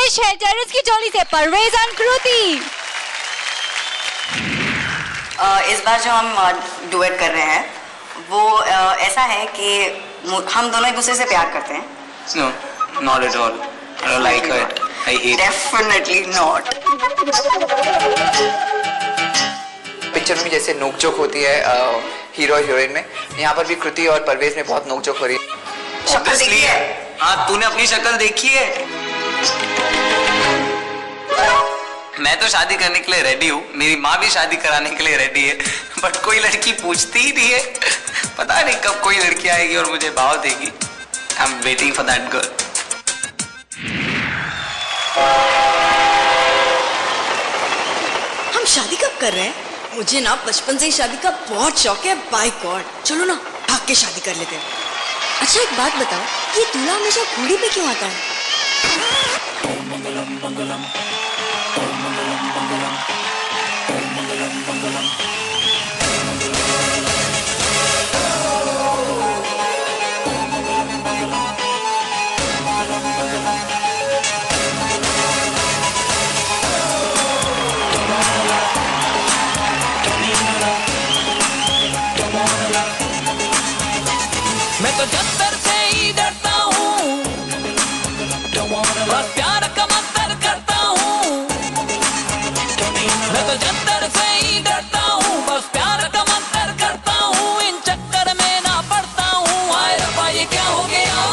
पेश है टेरेस की टोली से परवेज और कृति। इस बार जो हम डुएट कर रहे हैं वो ऐसा है कि हम दोनों एक दूसरे से प्यार करते हैं। No, not at all. I don't like it. I hate it. Definitely not. Picture में जैसे नोकझोंक होती है हीरो हीरोइन में, यहाँ पर भी कृति और परवेज में बहुत नोकझोंक हो रही है। शक्ल देखी है? हाँ, तूने अपनी शक्ल देखी है? मैं तो शादी करने के लिए रेडी हूँ, मेरी माँ भी शादी कराने के लिए रेडी है, बट कोई लड़की पूछती ही नहीं है। पता नहीं कब कोई लड़की आएगी और मुझे भाव देगी। I am waiting for that girl. हम शादी कब कर रहे हैं? मुझे ना बचपन से ही शादी का बहुत शौक है। बाय गॉड, चलो ना भाग के शादी कर लेते हैं। अच्छा एक बात बताओ, ये दूल्हा हमेशा घोड़ी पे क्यों आता है? मैं तो जंतर से ही डरता हूँ, बस प्यार का मंतर करता हूँ। मैं तो जंतर से ही डरता हूँ, बस प्यार का मंतर करता हूँ। इन चक्कर में ना पड़ता हूँ। हाय रब्बा ये क्या हो गया?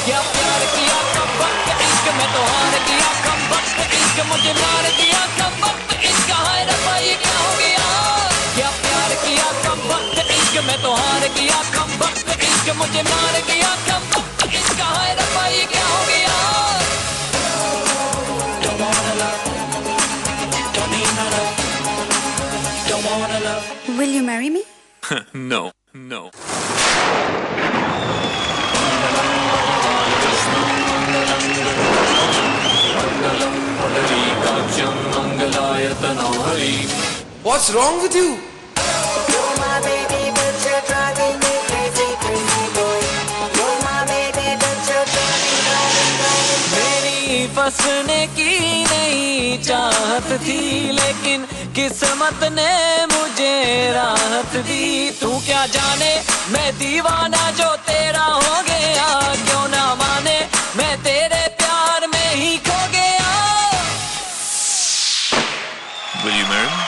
क्या प्यार किया कब वक्त इश्क में तो हार गया कब वक्त इश्क मुझे मार दिया कब वक्त इश्क। हाय रब्बा ये क्या हो गया? क्या प्यार किया कब वक्त इश्क में तो हार गया कब वक्त इश्क मुझे मार गया कब वक्त इश्क। हाय रब्बा ये क्या हो गया? Will you marry me? No, no. What's wrong with you? मेरी फंसने की नहीं चाहत थी, लेकिन किस्मत ने मुझे राहत दी। तू क्या जाने मैं दीवाना जो तेरा हो गया, क्यों ना माने मैं तेरे प्यार में ही खो गया। Will you marry me?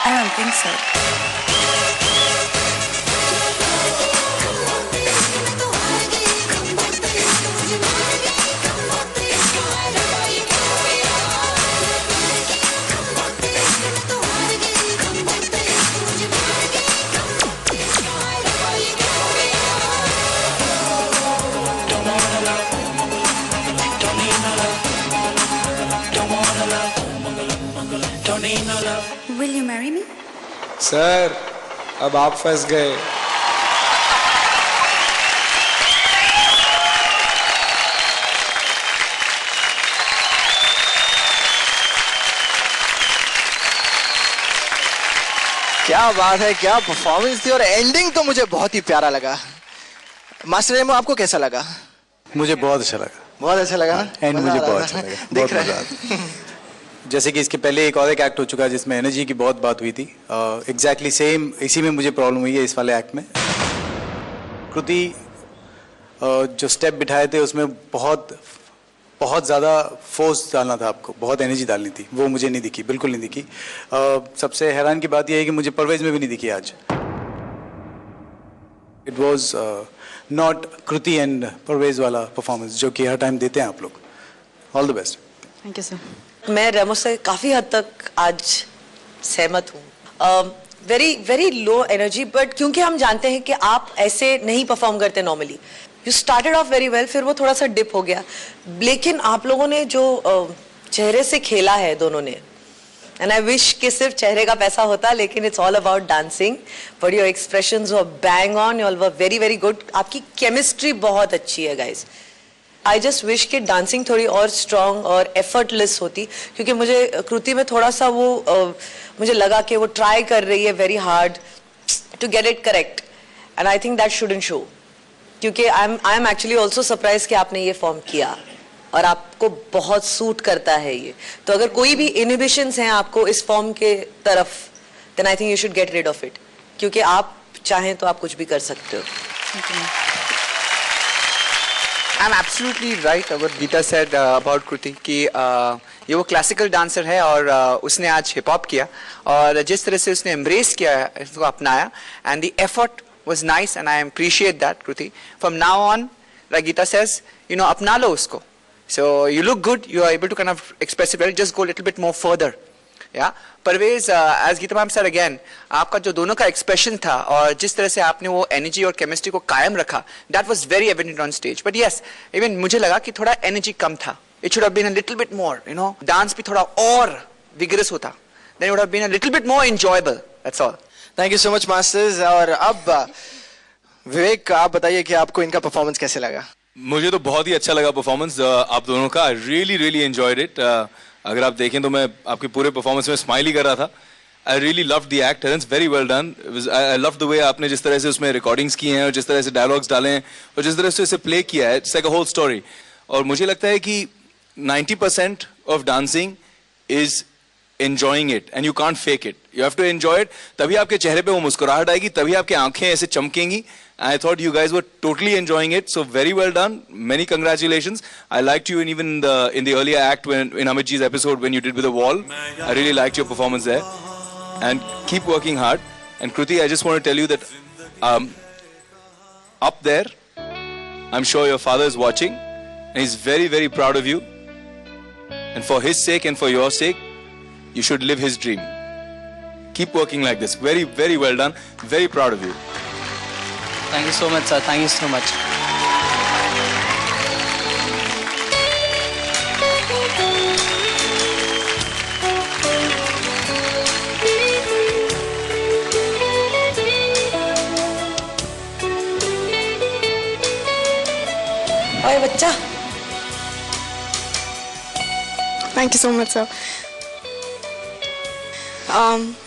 I don't think so. Will you marry me? Sir अब आप फंस गए। क्या बात है, क्या परफॉर्मेंस थी और एंडिंग तो मुझे बहुत ही प्यारा लगा। मास्टर रेमो आपको कैसा लगा? मुझे बहुत अच्छा लगा। बहुत अच्छा लगा एंड मुझे बहुत अच्छा लगा, बहुत मजा आता। जैसे कि इसके पहले एक और एक एक्ट हो चुका है जिसमें एनर्जी की बहुत बात हुई थी, एग्जैक्टली सेम इसी में मुझे प्रॉब्लम हुई है इस वाले एक्ट में। कृति जो स्टेप बिठाए थे उसमें बहुत बहुत ज़्यादा फोर्स डालना था आपको, बहुत एनर्जी डालनी थी, वो मुझे नहीं दिखी, बिल्कुल नहीं दिखी। सबसे हैरान की बात यह है कि मुझे परवेज में भी नहीं दिखी आज। It was not Kriti and Parvez वाला परफॉर्मेंस जो कि हर टाइम देते हैं आप लोग। All the best. Thank you sir. मैं रेमो से काफ़ी हद तक आज सहमत हूँ। Very very low energy, but क्योंकि हम जानते हैं कि आप ऐसे नहीं परफॉर्म करते normally. You started off very well, फिर वो थोड़ा सा डिप हो गया, लेकिन आप लोगों ने जो चेहरे से खेला है दोनों ने, एंड आई विश कि सिर्फ चेहरे का पैसा होता, लेकिन it's all about dancing. But your expressions were bang on, you all were very very good. आपकी केमिस्ट्री बहुत अच्छी है गाइज। आई जस्ट विश कि डांसिंग थोड़ी और स्ट्रॉन्ग और एफर्टलेस होती, क्योंकि मुझे कृति में थोड़ा सा वो मुझे लगा कि वो ट्राई कर रही है very hard to get it correct, and I think that shouldn't show. क्योंकि I am actually also surprise कि आपने ये फॉर्म किया। और आपको बहुत सूट करता है ये। तो अगर कोई भी इनहिबिशंस हैं आपको इस फॉर्म के तरफ, then I think you should get rid of it, क्योंकि आप चाहें तो आप कुछ भी कर सकते हो। I'm absolutely right what Geeta said about Kruti कि ये वो क्लासिकल डांसर है और उसने आज हिप हॉप किया और जिस तरह से उसने एम्ब्रेस किया इसको अपनाया, and the effort was nice and I appreciate that Kruti. From now on, like Geeta says, you know, अपना लो उसको. So you look good, you are able to kind of express it well, just go a little bit more further. Yeah? Parvez, as Geeta ma'am said again, आपका जो दोनों का expression था और जिस तरह से आपने वो एनर्जी और केमिस्ट्री को कायम रखा, that was very evident on stage. But yes, even मुझे लगा कि थोड़ा एनर्जी कम था. It should have been a little bit more, you know. Dance भी थोड़ा और vigorous होता. Then it would have been a little bit more enjoyable. That's all. Thank you so much, masters. और अब विवेक, आप बताइए कि आपको इनका परफॉर्मेंस कैसे लगा? मुझे तो बहुत ही अच्छा लगा परफॉर्मेंस आप दोनों का. I really enjoyed it. अगर आप देखें तो मैं आपके पूरे परफॉर्मेंस में स्माइल ही कर रहा था. I really loved the act and it's very well done. I love the way आपने जिस तरह से उसमें रिकॉर्डिंग्स की हैं और जिस तरह से डायलॉग्स डाले हैं और जिस तरह से इसे प्ले किया है. It's like a whole story. और मुझे लगता है कि 90% of dancing is enjoying it and you can't fake it. You have to enjoy it. तभी आपके चेहरे पे वो मुस्कुराहट आएगी, तभी आपकी आंखें ऐसे चमकेंगी. I thought you guys were totally enjoying it, so very well done. Many congratulations. I liked you even in the earlier act in Amit ji's episode when you did with the wall. I really liked your performance there. And keep working hard. And Kruti, I just want to tell you that up there, I'm sure your father is watching and he's very proud of you. And for his sake and for your sake, you should live his dream. Keep working like this. Very well done. Very proud of you. Thank you so much, sir. Thank you so much. ओए बच्चा. Thank you so much, sir.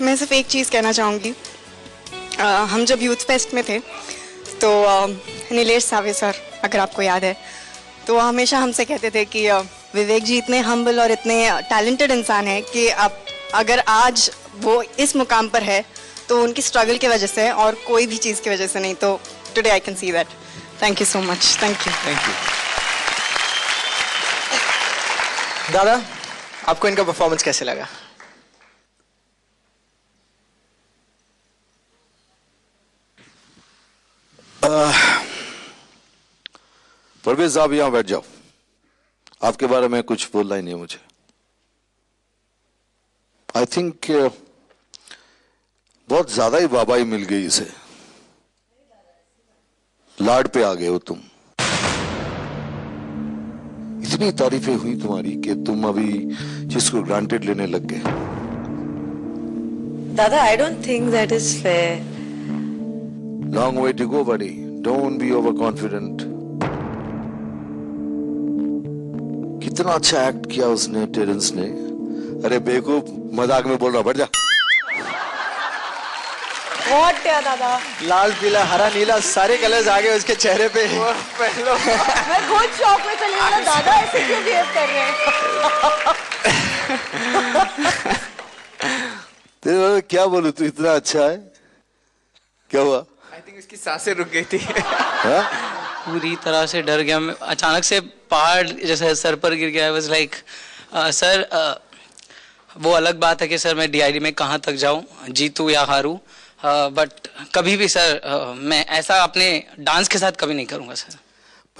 मैं सिर्फ एक चीज़ कहना चाहूँगी. हम जब youth fest में थे तो नीलेश सावे सर, अगर आपको याद है, तो हमेशा हमसे कहते थे कि विवेक जी इतने हम्बल और इतने टैलेंटेड इंसान हैं कि अब अगर आज वो इस मुकाम पर है तो उनकी स्ट्रगल की वजह से और कोई भी चीज़ की वजह से नहीं. तो today I can see that. Thank you so much. Thank you. दादा, आपको इनका परफॉर्मेंस कैसे लगा? परवेज साहब, यहां बैठ जाओ. आपके बारे में कुछ बोलना ही नहीं है मुझे. आई थिंक बहुत ज्यादा ही वाहवाही मिल गई इसे. लाड पे आ गए हो तुम. इतनी तारीफें हुई तुम्हारी कि तुम अभी जिसको ग्रांटेड लेने लग गए. दादा, I don't think that is fair. Long way to go buddy. Don't be over confident. कितना अच्छा एक्ट किया उसने, टेरेंस ने. अरे बेवकूफ, मजाक में बोल रहा. बैठ जा. व्हाट क्या दादा? लाल पीला हरा नीला सारे कलर्स आ गए उसके चेहरे पे. मैं खुद शॉक में चली गई. दादा ऐसे क्यों बिहेव कर रहे हैं? तेरे क्या बोलूं, तू इतना अच्छा है. क्या हुआ? आई थिंक इसकी सांसें रुक गई थी. पूरी तरह से डर गया. अचानक से पहाड़ जैसे सर पर गिर गया. वाज लाइक सर, वो अलग बात है कि सर मैं डीआईडी में कहाँ तक जाऊँ, जीतूँ या हारूँ, बट कभी भी सर मैं ऐसा अपने डांस के साथ कभी नहीं करूँगा सर.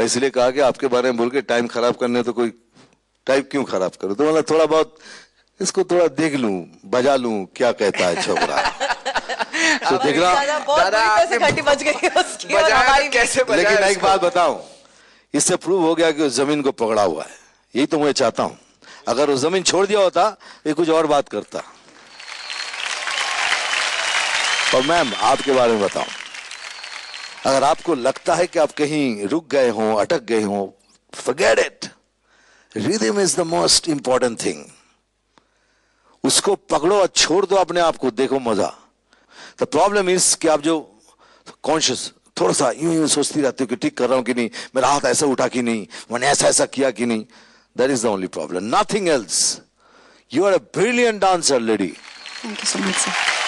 इसलिए कहा कि आपके बारे में बोल के टाइम खराब करने, तो कोई टाइम क्यों खराब करो. तो मतलब थोड़ा बहुत इसको थोड़ा देख लूं, बजा लूं, क्या कहता है छोकरा. तो देख रहा. लेकिन एक बात बताऊं, इससे प्रूव हो गया कि उस जमीन को पकड़ा हुआ है. यही तो मैं चाहता हूं. अगर वो जमीन छोड़ दिया होता ये कुछ और बात करता. और मैम, आपके बारे में बताऊं, अगर आपको लगता है कि आप कहीं रुक गए हों, अटक गए हों, forget it. Rhythm is the most important thing. उसको पकड़ो और छोड़ दो अपने आप को, देखो मजा. The problem is कि आप जो कॉन्शियस थोड़ा सा यूं सोचती रहती हो कि ठीक कर रहा हूं कि नहीं, मेरा हाथ ऐसा उठा कि नहीं, मैंने ऐसा किया कि नहीं. That is the only problem. Nothing else. You are a brilliant dancer, lady. Thank you so much, sir.